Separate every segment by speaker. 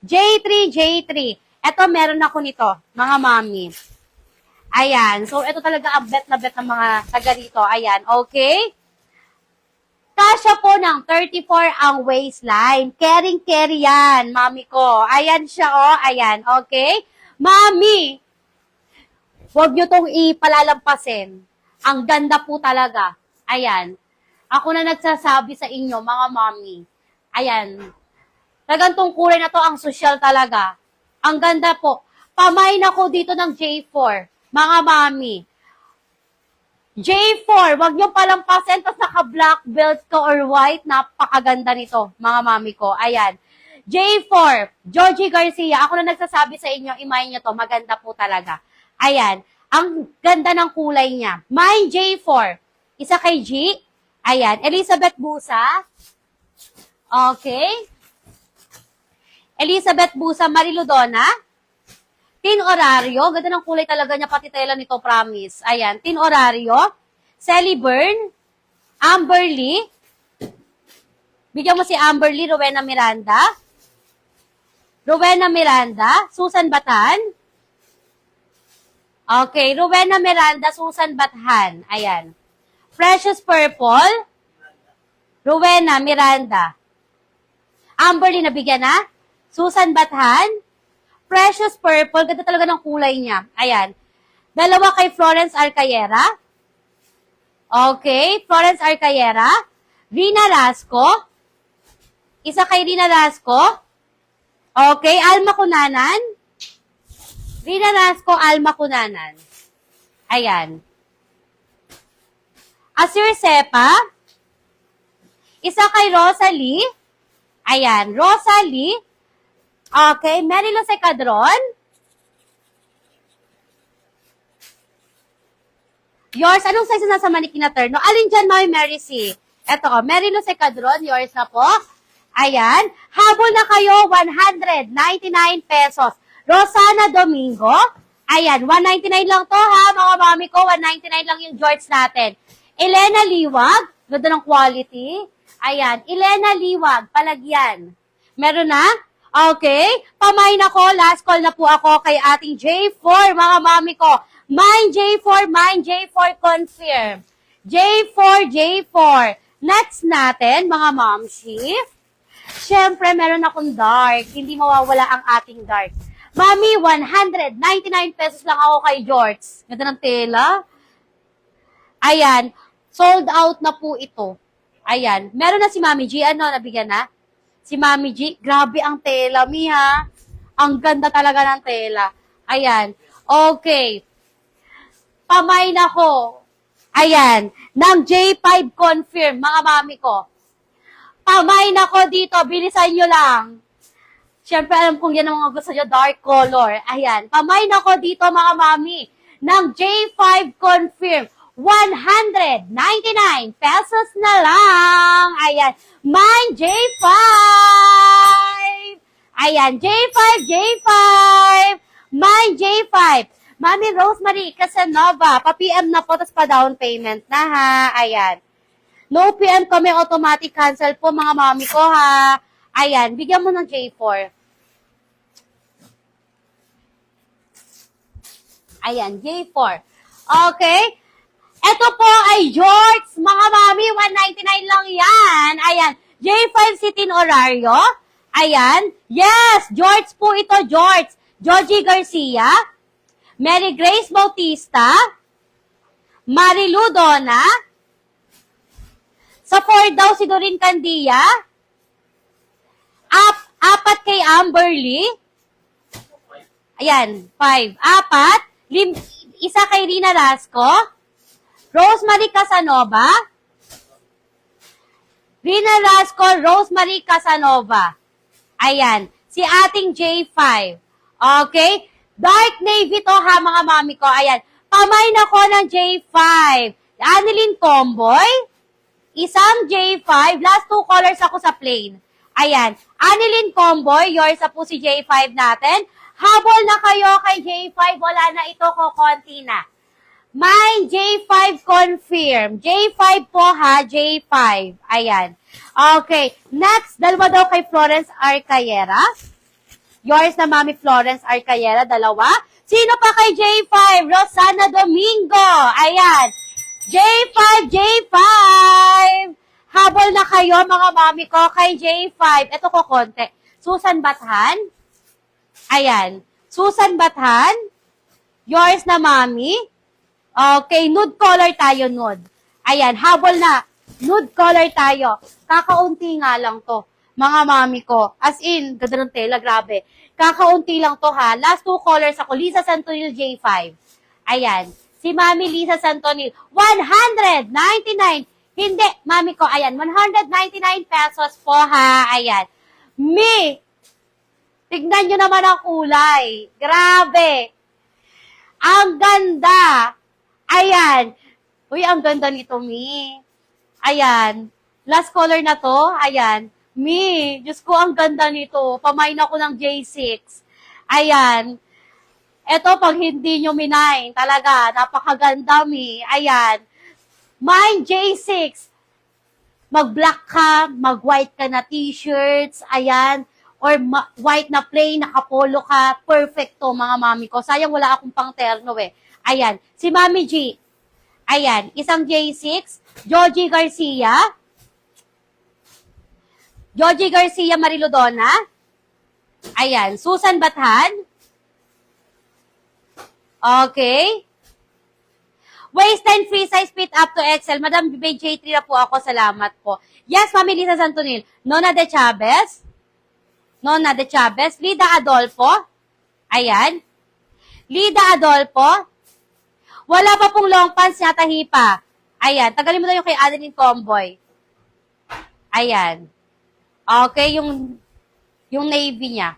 Speaker 1: J3, J3. Ito, meron ako nito, mga mami. Ayan. So, ito talaga ang bet na bet ng mga taga rito. Ayan. Okay? Kasya po ng 34 ang waistline. Caring-carry yan, mami ko. Ayan siya, oh. Ayan. Okay? Mami, huwag nyo tong ipalalampasin. Ang ganda po talaga. Ayan. Ako na nagsasabi sa inyo, mga mami. Ayan. Tagantong kulay na to ang social talaga. Ang ganda po. Pamain ako dito ng J4. Mga mami. J4, wag nyo palampasin tapos naka-black belt ko or white. Napakaganda nito, mga mami ko. Ayan. J4, Georgie Garcia. Ako na nagsasabi sa inyo, imayin nyo to. Maganda po talaga. Ayan. Ang ganda ng kulay niya. Mine J4. Isa kay G. Ayan. Elizabeth Busa. Okay. Elizabeth Busa, Mariludona. Tin Orario. Ganda ng kulay talaga niya, pati tela nito, promise. Ayan. Tin Orario. Sally Byrne. Amber Lee. Bigyan mo si Amber Lee, Rowena Miranda. Rowena Miranda. Susan Batan. Okay. Rowena Miranda, Susan Bathan. Ayan. Precious Purple. Rowena Miranda. Amber Lee, nabigyan na. Susan Bathan. Precious Purple. Ganda talaga ng kulay niya. Ayan. Dalawa kay Florence Arcayera. Okay. Florence Arcayera. Rina Rasco. Isa kay Rina Rasco. Okay. Alma Cunanan. Rina Rasco, Alma Cunanan. Ayan. Asir Sepa. Isa kay Rosalie. Ayan. Rosalie. Okay, Marilo Secadron. Yours, anong size na sa maniki na terno? Alin dyan, Mami Mary C? Eto, Marilo Secadron, yours na po. Ayan, habol na kayo, 199 pesos. Rosana Domingo. Ayan, 199 lang to ha, mga mami ko. 199 lang yung jorts natin. Elena Liwag, ganda ng quality. Ayan, Elena Liwag, palagyan. Meron na? Okay, pamain ako, last call na po ako kay ating J4, mga mami ko. Mine J4, confirm. J4, J4. Next natin, mga momshi. Siyempre, meron akong dark. Hindi mawawala ang ating dark. Mami, 199 pesos lang ako kay George. Ganda ng tela. Ayan, sold out na po ito. Ayan, meron na si Mami G. Ano, nabigyan na? Si Mami G, grabe ang tela, mi ha. Ang ganda talaga ng tela. Ayan. Okay. Pamain ako. Ayan. Ng J5 confirm, mga mami ko. Pamain ako dito. Bilisan nyo lang. Siyempre, alam kong yan ang mga gusto nyo, dark color. Ayan. Pamain ako dito, mga mami. Ng J5 confirm. 199 pesos na lang. Ayan. Mine J5. Ayan. J5, J5. Mine J5. Mami Rosemary Casanova. Pa-PM na po, tapos pa-down payment na ha. Ayan. No PM kami, automatic cancel po mga mami ko ha. Ayan. Bigyan mo ng J4. Ayan. J4. Okay. Ito po ay George, mga mami, 199 lang yan. Ayan, J5 si Tin Orario. Ayan, yes, George po ito, George. Georgie Garcia, Mary Grace Bautista, Marilu Dona, sa 4 daw si Doreen Candia, apat kay Amber Lee, ayan, 5, apat, isa kay Rina Rasco, Rosemary Casanova. Rina Rasco, Rosemary Casanova. Ayan. Si ating J5. Okay? Dark navy to ha, mga mami ko. Ayan. Pamain ako ng J5. Annalyn Comboy. Isang J5. Last 2 colors ako sa plain. Ayan. Annalyn Comboy. Yours na po si J5 natin. Habol na kayo kay J5. Wala na ito ko, konti na. Mine, J5 confirm. J5 po ha, J5. Ayan. Okay. Next, dalawa daw kay Florence Arcayera. Yours na Mami Florence Arcayera, dalawa. Sino pa kay J5? Rosana Domingo. Ayan. J5, J5. Habol na kayo, mga mami ko, kay J5. Ito ko konti. Susan Bathan. Ayan. Susan Bathan. Yours na mami. Okay, nude color tayo, nude. Ayan, habol na. Nude color tayo. Kakaunti nga lang to, mga mami ko. As in, ganda ng tela, grabe. Kakaunti lang to ha. Last two colors ako, Lisa Santonil J5. Ayan. Si Mami Lisa Santonil, 199. Hindi, mami ko, ayan, 199 pesos po ha. Ayan. Tignan nyo naman ang kulay. Grabe. Ang ganda. Ayan. Uy, ang ganda nito, Mi. Ayan. Last color na to. Ayan. Mi, Diyos ko, ang ganda nito. Pamain ako ng J6. Ayan. Eto, pag hindi nyo minain, talaga, napakaganda, Mi. Ayan. Mine, J6. Mag-black ka, mag-white ka na t-shirts, ayan. Or white na plain, nakapolo ka. Perfecto, mga mami ko. Sayang wala akong pang terno eh. Ayan. Si Mami G. Ayan. Isang J6. Joji Garcia. Joji Garcia Marilodona. Ayan. Susan Bathan. Okay. Waistline free size fit up to XL. Madam J3 na po ako. Salamat po. Yes, Mami Lisa Santonil. Nona de Chavez. Nona de Chavez. Lida Adolfo. Ayan. Lida Adolfo. Wala pa pong long pants yata hipa. Ayan. Tagalin mo na yung kay Adeline Comboy. Ayan. Okay, yung navy niya.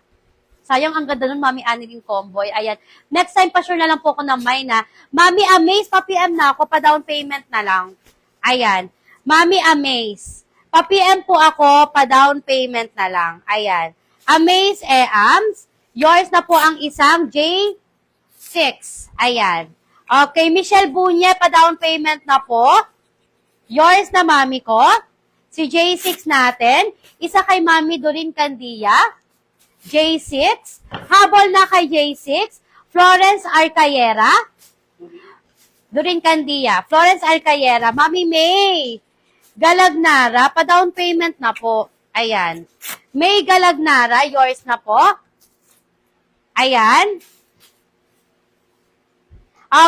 Speaker 1: Sayang, ang ganda nun, Mami Annalyn Comboy. Ayan. Next time, pa-sure na lang po ako ng May na. Mami Amaze, pa-PM na ako, pa-down payment na lang. Ayan. Mami Amaze. Pa-PM po ako, pa-down payment na lang. Ayan. Amaze Eams. Yours na po ang isang J6. Ayan. Okay, Michelle Bunye, pa-down payment na po. Yours na, Mami ko. Si J6 natin. Isa kay Mami Doreen Candia. J6. Habol na kay J6. Florence Arcayera. Doreen Candia. Florence Arcayera. Mami May. Galagnara. Pa-down payment na po. Ayan. May Galagnara. Yours na po. Ayan.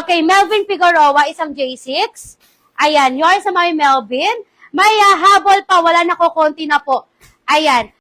Speaker 1: Okay. Melvin Figueroa. Isang J6. Ayan. Yours na Mami Melvin. May habol pa. Wala na ko konti na po. Ayan.